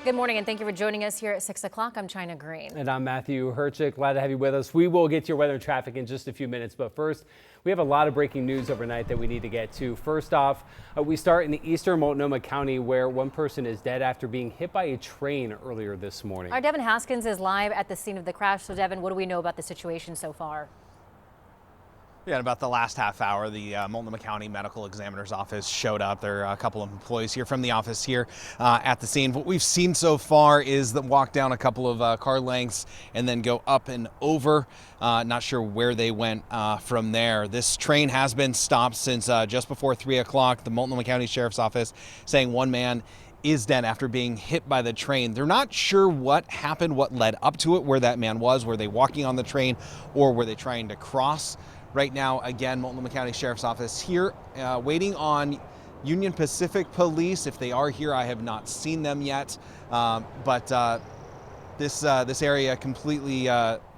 Good morning and thank you for joining us here at 6 o'clock. I'm China Green. And I'm Matthew Herchick. Glad to have you with us. We will get to your weather and traffic in just a few minutes. But first, we have a lot of breaking news overnight that we need to get to. First off, we start in the eastern Multnomah County, where one person is dead after being hit by a train earlier this morning. Our Devin Haskins is live at the scene of the crash. So Devin, what do we know about the situation so far? Yeah, in about the last half hour, the Multnomah County Medical Examiner's Office showed up. There are a couple of employees here from the office here at the scene. What we've seen so far is them walk down a couple of car lengths and then go up and over. Not sure where they went from there. This train has been stopped since just before 3 o'clock. The Multnomah County Sheriff's Office saying one man is dead after being hit by the train. They're not sure what happened, what led up to it, where that man was. Were they walking on the train or were they trying to cross? Right now, again, Multnomah County Sheriff's Office here waiting on Union Pacific Police. If they are here, I have not seen them yet. But this area completely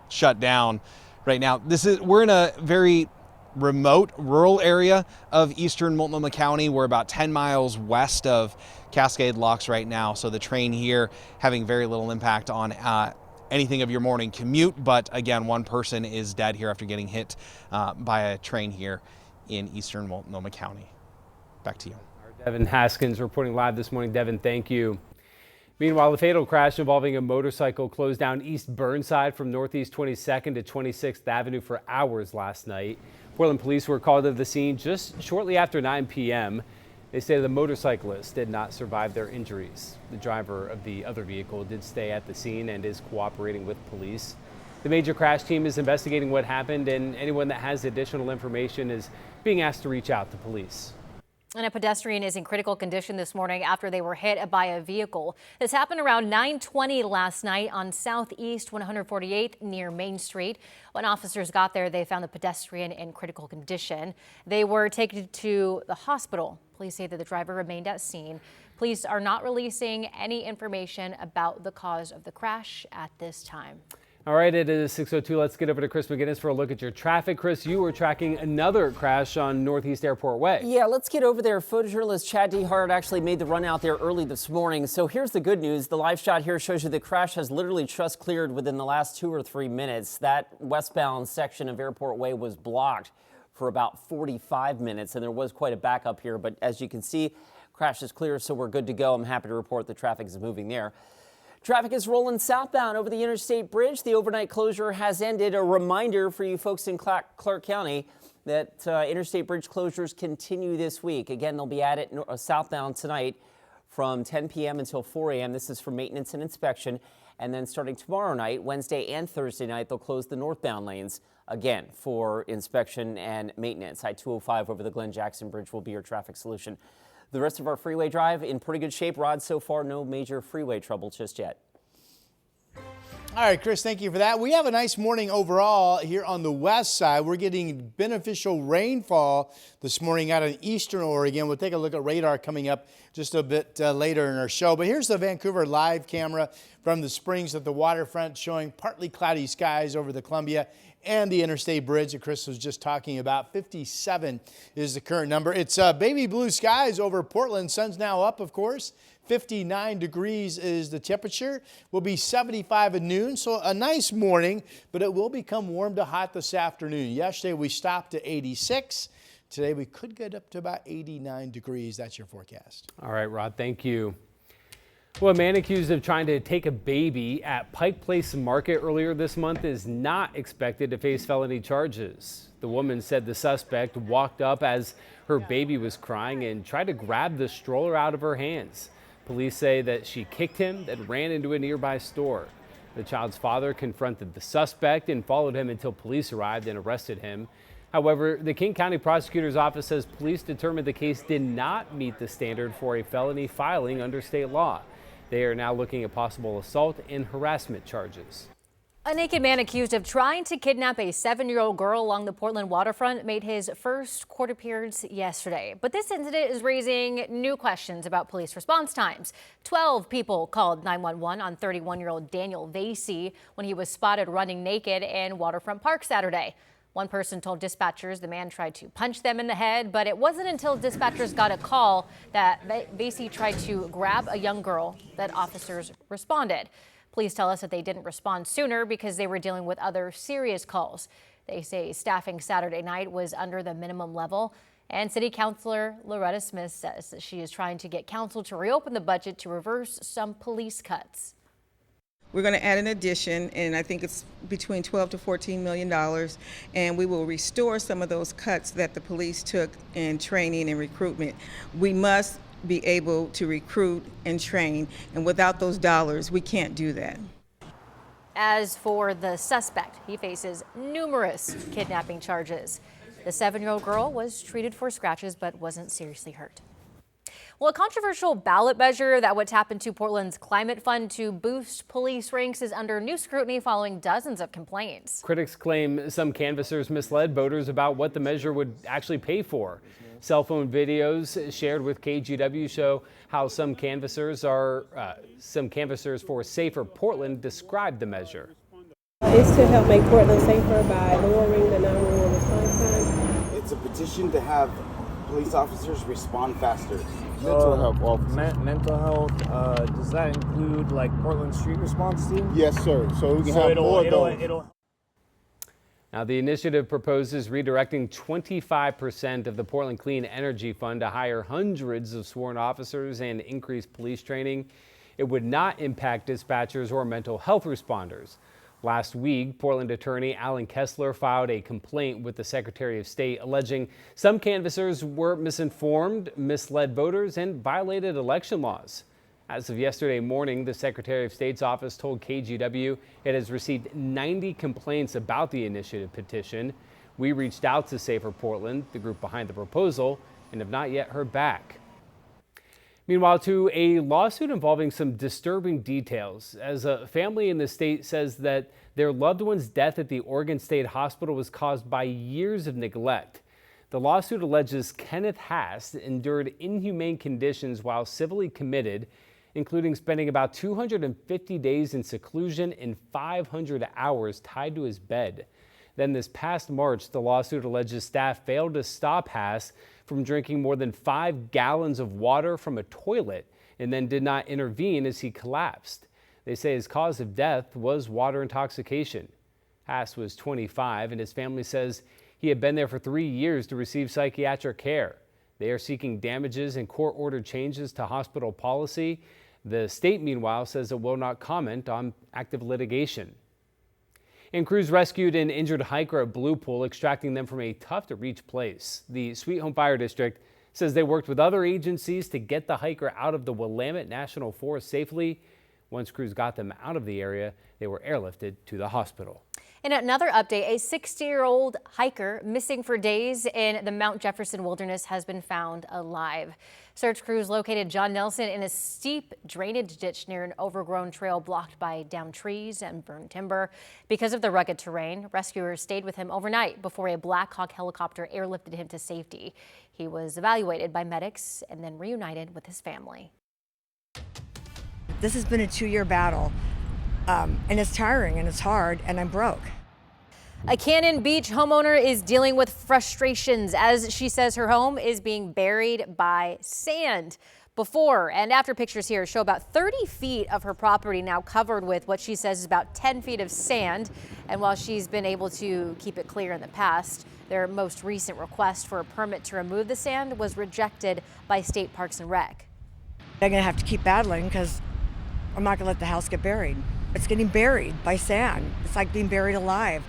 shut down right now. We're in a very remote rural area of eastern Multnomah County. We're about 10 miles west of Cascade Locks right now. So the train here having very little impact on anything of your morning commute, but again, one person is dead here after getting hit by a train here in eastern Multnomah County. Back to you. Devin Haskins reporting live this morning. Devin, thank you. Meanwhile, the fatal crash involving a motorcycle closed down East Burnside from Northeast 22nd to 26th Avenue for hours last night. Portland police were called to the scene just shortly after 9 p.m. They say the motorcyclist did not survive their injuries. The driver of the other vehicle did stay at the scene and is cooperating with police. The major crash team is investigating what happened, and anyone that has additional information is being asked to reach out to police. And a pedestrian is in critical condition this morning after they were hit by a vehicle. This happened around 9:20 last night on Southeast 148th near Main Street. When officers got there, they found the pedestrian in critical condition. They were taken to the hospital. Police say that the driver remained at scene. Police are not releasing any information about the cause of the crash at this time. All right, it is 6:02. Let's get over to Chris McGinnis for a look at your traffic. Chris, you were tracking another crash on Northeast Airport Way. Yeah, let's get over there. Photojournalist Chad DeHart actually made the run out there early this morning. So here's the good news. The live shot here shows you the crash has literally just cleared within the last 2 or 3 minutes. That westbound section of Airport Way was blocked for about 45 minutes, and there was quite a backup here. But as you can see, crash is clear, so we're good to go. I'm happy to report the traffic is moving there. Traffic is rolling southbound over the Interstate Bridge. The overnight closure has ended. A reminder for you folks in Clark County that Interstate Bridge closures continue this week. Again, they'll be at it southbound tonight from 10 p.m. until 4 a.m. This is for maintenance and inspection. And then starting tomorrow night, Wednesday and Thursday night, they'll close the northbound lanes again for inspection and maintenance. I-205 over the Glenn Jackson Bridge will be your traffic solution. The rest of our freeway drive in pretty good shape. Rod, so far, no major freeway trouble just yet. All right, Chris, thank you for that. We have a nice morning overall here on the west side. We're getting beneficial rainfall this morning out in eastern Oregon. We'll take a look at radar coming up just a bit later in our show. But here's the Vancouver live camera from the Springs at the waterfront showing partly cloudy skies over the Columbia and the Interstate Bridge that Chris was just talking about. 57 is the current number. It's baby blue skies over Portland. Sun's now up, of course. 59 degrees is the temperature. Will be 75 at noon, so a nice morning, but it will become warm to hot this afternoon. Yesterday we stopped at 86. Today we could get up to about 89 degrees. That's your forecast. All right, Rod, thank you. Well, a man accused of trying to take a baby at Pike Place Market earlier this month is not expected to face felony charges. The woman said the suspect walked up as her baby was crying and tried to grab the stroller out of her hands. Police say that she kicked him, then ran into a nearby store. The child's father confronted the suspect and followed him until police arrived and arrested him. However, the King County Prosecutor's Office says police determined the case did not meet the standard for a felony filing under state law. They are now looking at possible assault and harassment charges. A naked man accused of trying to kidnap a 7-year-old girl along the Portland waterfront made his first court appearance yesterday. But this incident is raising new questions about police response times. 12 people called 911 on 31-year-old Daniel Vasey when he was spotted running naked in Waterfront Park Saturday. One person told dispatchers the man tried to punch them in the head, but it wasn't until dispatchers got a call that Vasey tried to grab a young girl that officers responded. Police tell us that they didn't respond sooner because they were dealing with other serious calls. They say staffing Saturday night was under the minimum level. And City Councilor Loretta Smith says that she is trying to get council to reopen the budget to reverse some police cuts. We're going to add an addition, and I think it's between $12 to $14 million, and we will restore some of those cuts that the police took in training and recruitment. We must be able to recruit and train, and without those dollars, we can't do that. As for the suspect, he faces numerous kidnapping charges. The 7-year-old girl was treated for scratches but wasn't seriously hurt. Well, a controversial ballot measure that would tap into Portland's climate fund to boost police ranks is under new scrutiny following dozens of complaints. Critics claim some canvassers misled voters about what the measure would actually pay for. Cell phone videos shared with KGW show how some canvassers for Safer Portland described the measure. It's to help make Portland safer by lowering the 911 response time. It's a petition to have police officers respond faster. Mental health officers. Mental health, does that include like Portland Street Response Team? Yes, sir. So we can have more of those. Now, the initiative proposes redirecting 25% of the Portland Clean Energy Fund to hire hundreds of sworn officers and increase police training. It would not impact dispatchers or mental health responders. Last week, Portland attorney Alan Kessler filed a complaint with the Secretary of State alleging some canvassers were misinformed, misled voters, and violated election laws. As of yesterday morning, the Secretary of State's office told KGW it has received 90 complaints about the initiative petition. We reached out to Safer Portland, the group behind the proposal, and have not yet heard back. Meanwhile, to a lawsuit involving some disturbing details, as a family in the state says that their loved one's death at the Oregon State Hospital was caused by years of neglect. The lawsuit alleges Kenneth Haas endured inhumane conditions while civilly committed, including spending about 250 days in seclusion and 500 hours tied to his bed. Then this past March, the lawsuit alleges staff failed to stop Haas from drinking more than 5 gallons of water from a toilet and then did not intervene as he collapsed. They say his cause of death was water intoxication. Haas was 25 and his family says he had been there for 3 years to receive psychiatric care. They are seeking damages and court-ordered changes to hospital policy. The state, meanwhile, says it will not comment on active litigation. And crews rescued an injured hiker at Blue Pool, extracting them from a tough-to-reach place. The Sweet Home Fire District says they worked with other agencies to get the hiker out of the Willamette National Forest safely. Once crews got them out of the area, they were airlifted to the hospital. In another update, a 60-year-old hiker missing for days in the Mount Jefferson Wilderness has been found alive. Search crews located John Nelson in a steep drainage ditch near an overgrown trail blocked by downed trees and burned timber. Because of the rugged terrain, rescuers stayed with him overnight before a Black Hawk helicopter airlifted him to safety. He was evaluated by medics and then reunited with his family. This has been a 2-year battle, and it's tiring and it's hard, and I'm broke. A Cannon Beach homeowner is dealing with frustrations as she says her home is being buried by sand. Before and after pictures here show about 30 feet of her property now covered with what she says is about 10 feet of sand. And while she's been able to keep it clear in the past, their most recent request for a permit to remove the sand was rejected by State Parks and Rec. I'm gonna have to keep battling because I'm not gonna let the house get buried. It's getting buried by sand. It's like being buried alive.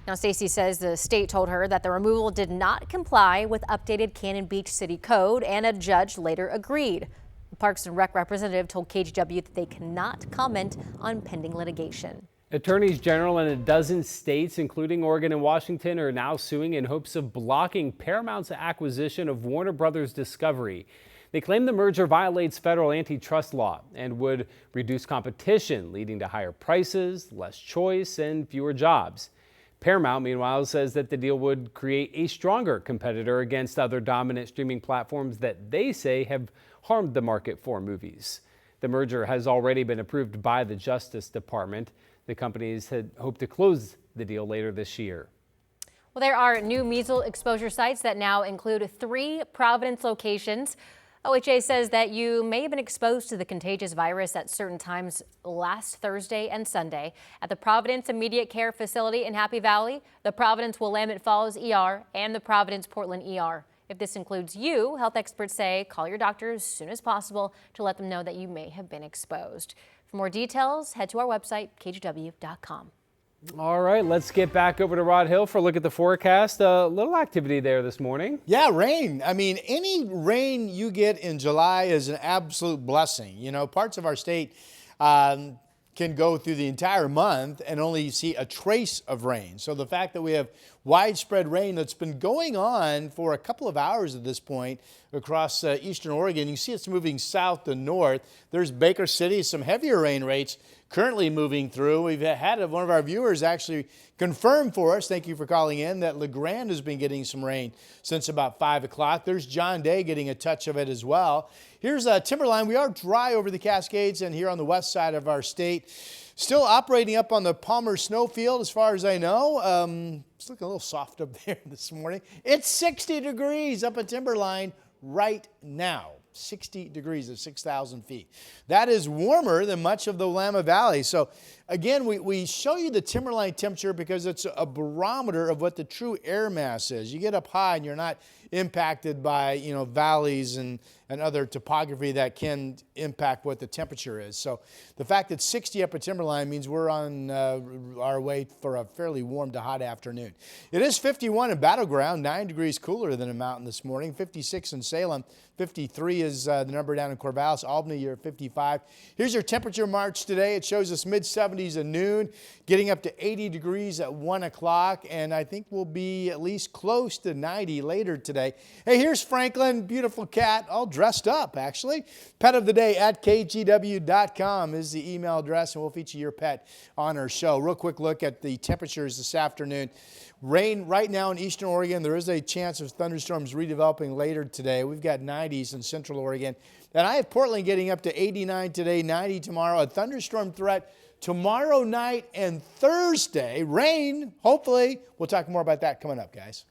Now, Stacy says the state told her that the removal did not comply with updated Cannon Beach City Code, and a judge later agreed. The Parks and Rec representative told KGW that they cannot comment on pending litigation. Attorneys general in a dozen states, including Oregon and Washington, are now suing in hopes of blocking Paramount's acquisition of Warner Brothers Discovery. They claim the merger violates federal antitrust law and would reduce competition, leading to higher prices, less choice, and fewer jobs. Paramount, meanwhile, says that the deal would create a stronger competitor against other dominant streaming platforms that they say have harmed the market for movies. The merger has already been approved by the Justice Department. The companies had hoped to close the deal later this year. Well, there are new measles exposure sites that now include 3 Providence locations. OHA says that you may have been exposed to the contagious virus at certain times last Thursday and Sunday at the Providence Immediate Care Facility in Happy Valley, the Providence Willamette Falls ER, and the Providence Portland ER. If this includes you, health experts say call your doctor as soon as possible to let them know that you may have been exposed. For more details, head to our website, KGW.com. All right, let's get back over to Rod Hill for a look at the forecast. A little activity there this morning. Yeah, rain. I mean, any rain you get in July is an absolute blessing. You know, parts of our state can go through the entire month and only see a trace of rain. So the fact that we have widespread rain that's been going on for a couple of hours at this point across eastern Oregon, you see it's moving south to north. There's Baker City, some heavier rain rates currently moving through. We've had one of our viewers actually confirm for us, thank you for calling in, that LeGrand has been getting some rain since about 5 o'clock. There's John Day getting a touch of it as well. Here's Timberline. We are dry over the Cascades and here on the west side of our state. Still operating up on the Palmer Snowfield as far as I know. It's looking a little soft up there this morning. It's 60 degrees up at Timberline right now. 60 degrees at 6,000 feet. That is warmer than much of the Willamette Valley. So again, we show you the Timberline temperature because it's a barometer of what the true air mass is. You get up high and you're not impacted by, you know, valleys and other topography that can impact what the temperature is. So the fact that 60 up at Timberline means we're on our way for a fairly warm to hot afternoon. It is 51 in Battleground, 9 degrees cooler than a mountain this morning, 56 in Salem, 53 is the number down in Corvallis. Albany, you're at 55. Here's your temperature march today. It shows us mid-70s at noon, getting up to 80 degrees at 1 o'clock, and I think we'll be at least close to 90 later today. Hey, here's Franklin, beautiful cat, all dressed up, actually. Pet of the day at KGW.com is the email address, and we'll feature your pet on our show. Real quick look at the temperatures this afternoon. Rain right now in eastern Oregon. There is a chance of thunderstorms redeveloping later today. We've got 90s in central Oregon. And I have Portland getting up to 89 today, 90 tomorrow. A thunderstorm threat tomorrow night and Thursday. Rain, hopefully. We'll talk more about that coming up, guys.